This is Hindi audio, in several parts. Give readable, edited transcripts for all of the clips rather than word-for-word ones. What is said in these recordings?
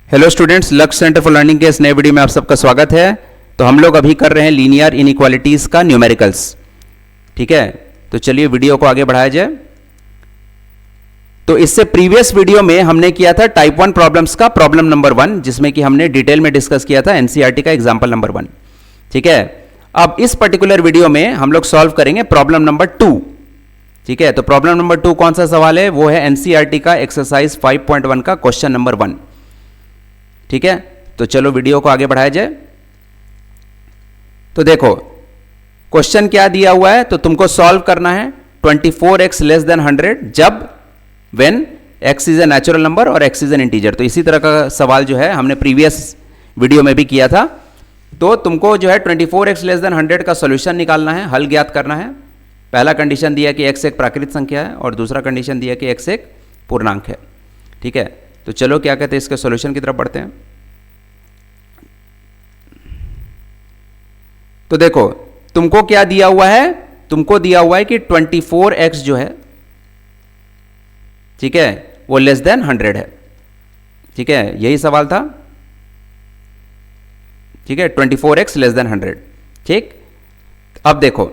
हेलो स्टूडेंट्स, लक्ष्य सेंटर फॉर लर्निंग के इस नए वीडियो में आप सबका स्वागत है। तो हम लोग अभी कर रहे हैं लीनियर इनइक्वालिटीज का न्यूमेरिकल्स। ठीक है, तो चलिए वीडियो को आगे बढ़ाया जाए। तो इससे प्रीवियस वीडियो में हमने किया था टाइप 1 प्रॉब्लम्स का प्रॉब्लम नंबर 1, जिसमें कि हमने डिटेल में डिस्कस किया था एनसीईआरटी का एग्जाम्पल नंबर 1। ठीक है, अब इस पर्टिकुलर वीडियो में हम लोग सॉल्व करेंगे प्रॉब्लम नंबर 2। ठीक है, तो प्रॉब्लम नंबर 2 कौन सा सवाल है? वो है एनसीईआरटी का एक्सरसाइज 5.1 का क्वेश्चन नंबर 1। ठीक है, तो चलो वीडियो को आगे बढ़ाया जाए। तो देखो क्वेश्चन क्या दिया हुआ है, तो तुमको सॉल्व करना है 24x लेस देन 100 जब when x is a natural number और x इज एन इंटीजर। तो इसी तरह का सवाल जो है हमने प्रीवियस वीडियो में भी किया था। तो तुमको जो है 24x लेस देन 100 का सॉल्यूशन निकालना है, हल ज्ञात करना है। पहला कंडीशन दिया कि x एक प्राकृत संख्या है और दूसरा कंडीशन दिया कि x एक पूर्णांक है। ठीक है, तो चलो क्या कहते हैं इसके सॉल्यूशन की तरफ बढ़ते हैं। तो देखो तुमको क्या दिया हुआ है, तुमको दिया हुआ है कि 24x जो है, ठीक है, वो लेस देन 100 है। ठीक है, यही सवाल था। ठीक है, 24x लेस देन 100। ठीक, अब देखो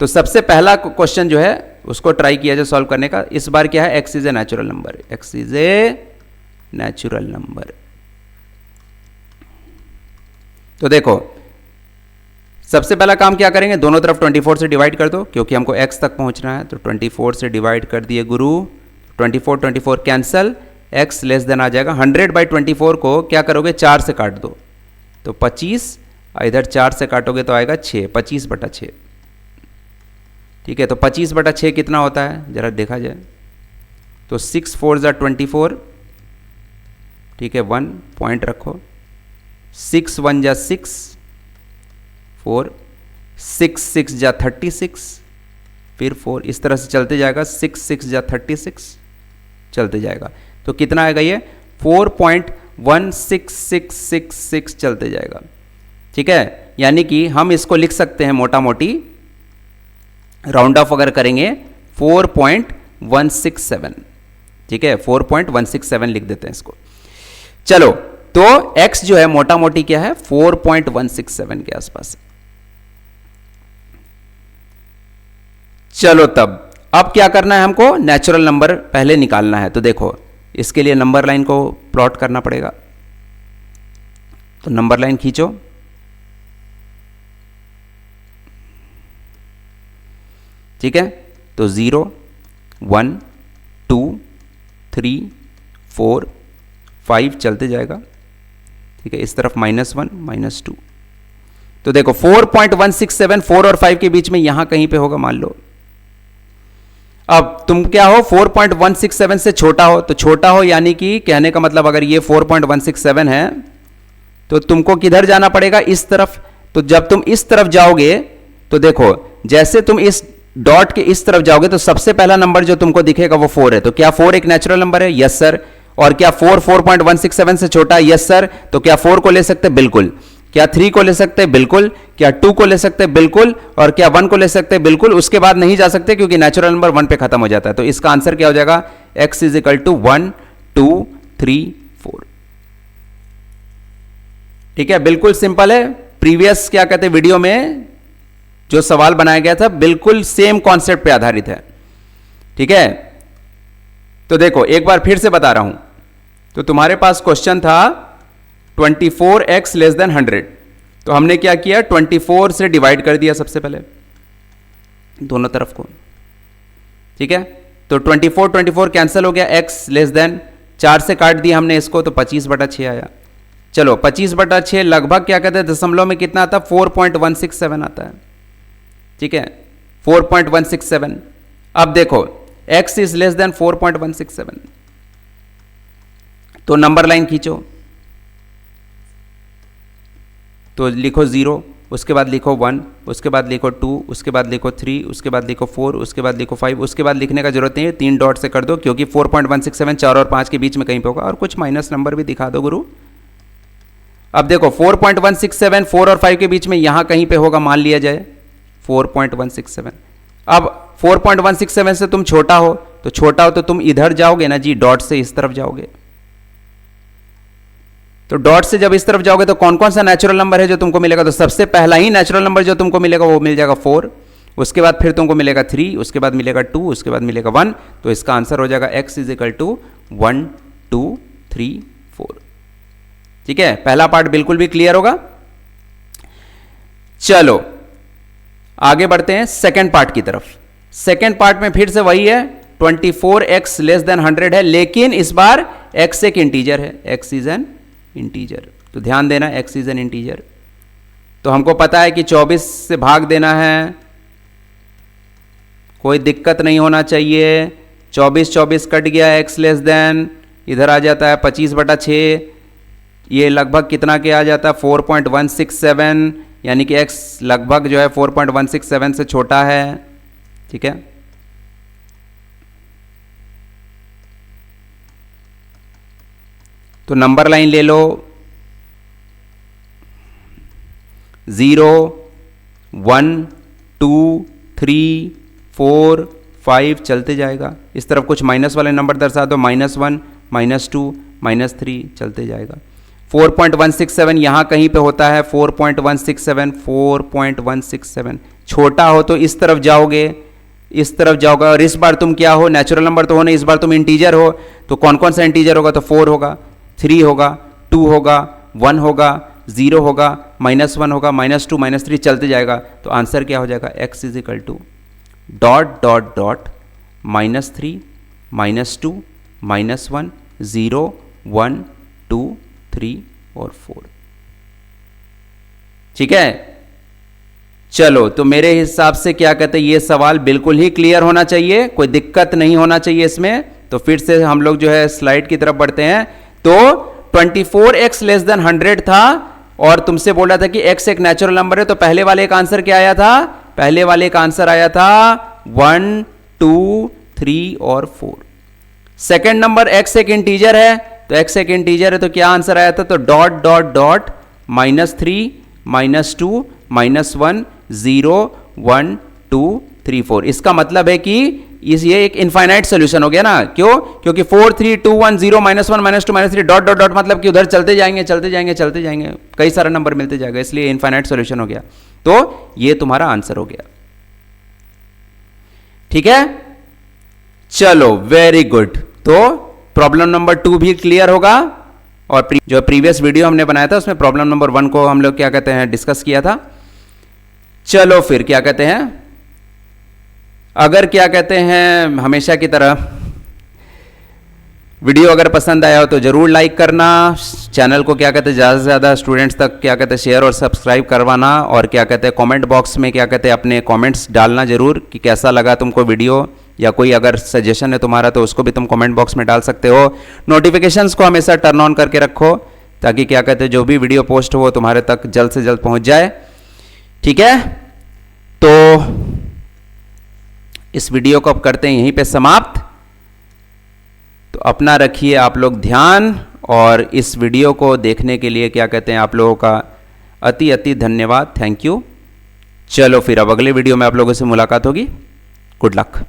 तो सबसे पहला क्वेश्चन जो है उसको ट्राई किया जाए सॉल्व करने का। इस बार क्या है, x is a natural number, x is a natural number. तो देखो सबसे पहला काम क्या करेंगे, दोनों तरफ 24 से डिवाइड कर दो, क्योंकि हमको x तक पहुंचना है। तो 24 से डिवाइड कर दिए गुरु, 24 कैंसल, x लेस देन आ जाएगा 100/24 को क्या करोगे, 4 से काट दो तो 25, इधर 4 से काटोगे तो आएगा 6, 25/6। ठीक है, तो 25/6 कितना होता है जरा देखा जाए। तो 6 4 = 24। ठीक है, 1 पॉइंट रखो, 6 1 = 6, 4 6 6 = 36, फिर 4, इस तरह से चलते जाएगा, 6 6 = 36 चलते जाएगा। तो कितना आएगा ये 4.16666 चलते जाएगा। ठीक है, यानी कि हम इसको लिख सकते हैं मोटा मोटी, राउंड ऑफ अगर करेंगे 4.167। ठीक है, 4.167 लिख देते हैं इसको। चलो तो x जो है मोटा मोटी क्या है, 4.167 के आसपास। चलो तब अब क्या करना है, हमको नेचुरल नंबर पहले निकालना है। तो देखो इसके लिए नंबर लाइन को प्लॉट करना पड़ेगा। तो नंबर लाइन खींचो। ठीक है, तो 0 1 2 3 4 5 चलते जाएगा। ठीक है, इस तरफ -1 -2। तो देखो 4.167 4 और 5 के बीच में यहां कहीं पे होगा मान लो। अब तुम क्या हो, 4.167 से छोटा हो। तो छोटा हो यानी कि कहने का मतलब अगर ये 4.167 है तो तुमको किधर जाना पड़ेगा, इस तरफ। तो जब तुम इस तरफ जाओगे तो देखो जैसे तुम इस डॉट के इस तरफ जाओगे तो सबसे पहला नंबर जो तुमको दिखेगा वो 4 है। तो क्या 4 एक नेचुरल नंबर है? Yes sir. और क्या 4 4.167 से छोटा है? Yes sir. तो क्या 4 को ले सकते हैं? बिल्कुल। क्या 3 को ले सकते हैं? बिल्कुल। क्या 2 को ले सकते हैं? बिल्कुल। और क्या 1 को ले सकते हैं? बिल्कुल। उसके बाद नहीं जा सकते क्योंकि नेचुरल नंबर 1 पे खत्म हो जाता है। तो इसका आंसर क्या हो जाएगा, x = 1 2 3 4। ठीक है, बिल्कुल सिंपल है। प्रीवियस क्या कहते हैं वीडियो में जो सवाल बनाया गया था बिल्कुल सेम कॉन्सेप्ट पे आधारित है। ठीक है, तो देखो एक बार फिर से बता रहा हूं। तो तुम्हारे पास क्वेश्चन था 24x लेस देन 100। तो हमने क्या किया, 24 से डिवाइड कर दिया सबसे पहले दोनों तरफ को। ठीक है, तो 24 कैंसिल हो गया, x लेस देन 4 से काट दिया हमने इसको, तो 25/6 आया। चलो 25/6 लगभग क्या कहते हैं दशमलव में कितना आता है, 4.167 आता है। ठीक है, 4.167। अब देखो x इज लेस देन 4.167, तो नंबर लाइन खींचो। तो लिखो 0, उसके बाद लिखो 1, उसके बाद लिखो 2, उसके बाद लिखो 3, उसके बाद लिखो 4, उसके बाद लिखो 5। उसके बाद लिखने का जरूरत नहीं है, 3 डॉट से कर दो क्योंकि 4.167 4 और 5 के बीच में कहीं पे होगा। और कुछ माइनस नंबर भी दिखा दो गुरु। अब देखो 4.167 4 और 5 के बीच में यहां कहीं पे होगा, मान लिया जाए 4.167। अब 4.167 से तुम छोटा हो, तो छोटा हो तो तुम इधर जाओगे ना जी, डॉट से इस तरफ जाओगे। तो डॉट से जब इस तरफ जाओगे तो कौन कौन सा नेचुरल नंबर है जो तुमको मिलेगा, तो सबसे पहला ही नेचुरल नंबर जो तुमको मिलेगा वो मिल जाएगा 4, उसके बाद फिर तुमको मिलेगा 3, उसके बाद मिलेगा 2, उसके बाद मिलेगा 1, तो इसका आंसर हो जाएगा x इज इक्वल टू 1 2 3 4। ठीक है, पहला पार्ट बिल्कुल भी क्लियर होगा। चलो आगे बढ़ते हैं सेकेंड पार्ट की तरफ। सेकेंड पार्ट में फिर से वही है, 24x लेस देन 100 है, लेकिन इस बार x एक इंटीजर है, x इज एन इंटीजर। तो ध्यान देना, x इज एन इंटीजर। तो हमको पता है कि 24 से भाग देना है, कोई दिक्कत नहीं होना चाहिए। 24 कट गया, x लेस देन इधर आ जाता है 25/6, ये लगभग कितना के आ जाता है 4.167, यानी कि x लगभग जो है 4.167 से छोटा है। ठीक है, तो नंबर लाइन ले लो, 0 1 2 3 4 5 चलते जाएगा। इस तरफ कुछ माइनस वाले नंबर दर्शा दो, -1 -2 -3 चलते जाएगा। 4.167 यहाँ कहीं पे होता है, 4.167 4.167 छोटा हो तो इस तरफ जाओगे, इस तरफ जाओगे, और इस बार तुम क्या हो, नेचुरल नंबर तो हो नहीं, इस बार तुम इंटीजर हो, तो कौन कौन सा इंटीजर होगा, तो 4 होगा, 3 होगा, 2 होगा, 1 होगा, 0 होगा, -1 होगा, -2 -3 चलते जाएगा। तो आंसर क्या हो जाएगा, x is equal to dot dot dot -3 -2 -1 0 1 2 3 और 4। ठीक है, चलो तो मेरे हिसाब से क्या कहते हैं, ये सवाल बिल्कुल ही क्लियर होना चाहिए, कोई दिक्कत नहीं होना चाहिए इसमें। तो फिर से हम लोग जो है स्लाइड की तरफ बढ़ते हैं। तो 24x लेस देन 100 था और तुमसे बोला था कि x एक नेचुरल नंबर है, तो पहले वाले का आंसर क्या आया था, पहले वाले का आंसर आया था 1 2 3 और 4। सेकेंड नंबर x एक इंटीजर है, तो x एक इंटीजर है, तो क्या आंसर आया था, तो डॉट डॉट डॉट -3 -2 -1 0 1 2 3 4। इसका मतलब है कि ये एक इनफाइनाइट सोल्यूशन हो गया ना। क्यों, क्योंकि 4 3 2 1 0 -1 -2 -3 डॉट डॉट डॉट, मतलब कि उधर चलते जाएंगे चलते जाएंगे चलते जाएंगे, कई सारा नंबर मिलते जाएगा, इसलिए इनफाइनाइट सोल्यूशन हो गया। तो ये तुम्हारा आंसर हो गया। ठीक है, चलो वेरी गुड। तो प्रॉब्लम नंबर 2 भी क्लियर होगा, और जो प्रीवियस वीडियो हमने बनाया था उसमें प्रॉब्लम नंबर 1 को हम लोग क्या कहते हैं डिस्कस किया था। चलो फिर क्या कहते हैं, अगर क्या कहते हैं हमेशा की तरह वीडियो अगर पसंद आया हो तो जरूर लाइक करना, चैनल को क्या कहते हैं ज़्यादा से ज़्यादा स्टूडेंट्स तक क्या कहते हैं शेयर और सब्सक्राइब करवाना, और क्या कहते हैं कमेंट बॉक्स में क्या कहते हैं अपने कमेंट्स डालना जरूर कि कैसा लगा तुमको वीडियो, या कोई अगर सजेशन है तुम्हारा तो उसको भी तुम कमेंट बॉक्स में डाल सकते हो। नोटिफिकेशंस को हमेशा टर्न ऑन करके रखो ताकि क्या कहते हैं जो भी वीडियो पोस्ट हो तुम्हारे तक जल्द से जल्द पहुंच जाए। ठीक है, तो इस वीडियो को अब करते हैं यहीं पे समाप्त। तो अपना रखिए आप लोग ध्यान, और इस वीडियो को देखने के लिए क्या कहते हैं आप लोगों का अति अति धन्यवाद, थैंक यू। चलो फिर अब अगले वीडियो में आप लोगों से मुलाकात होगी। Good luck.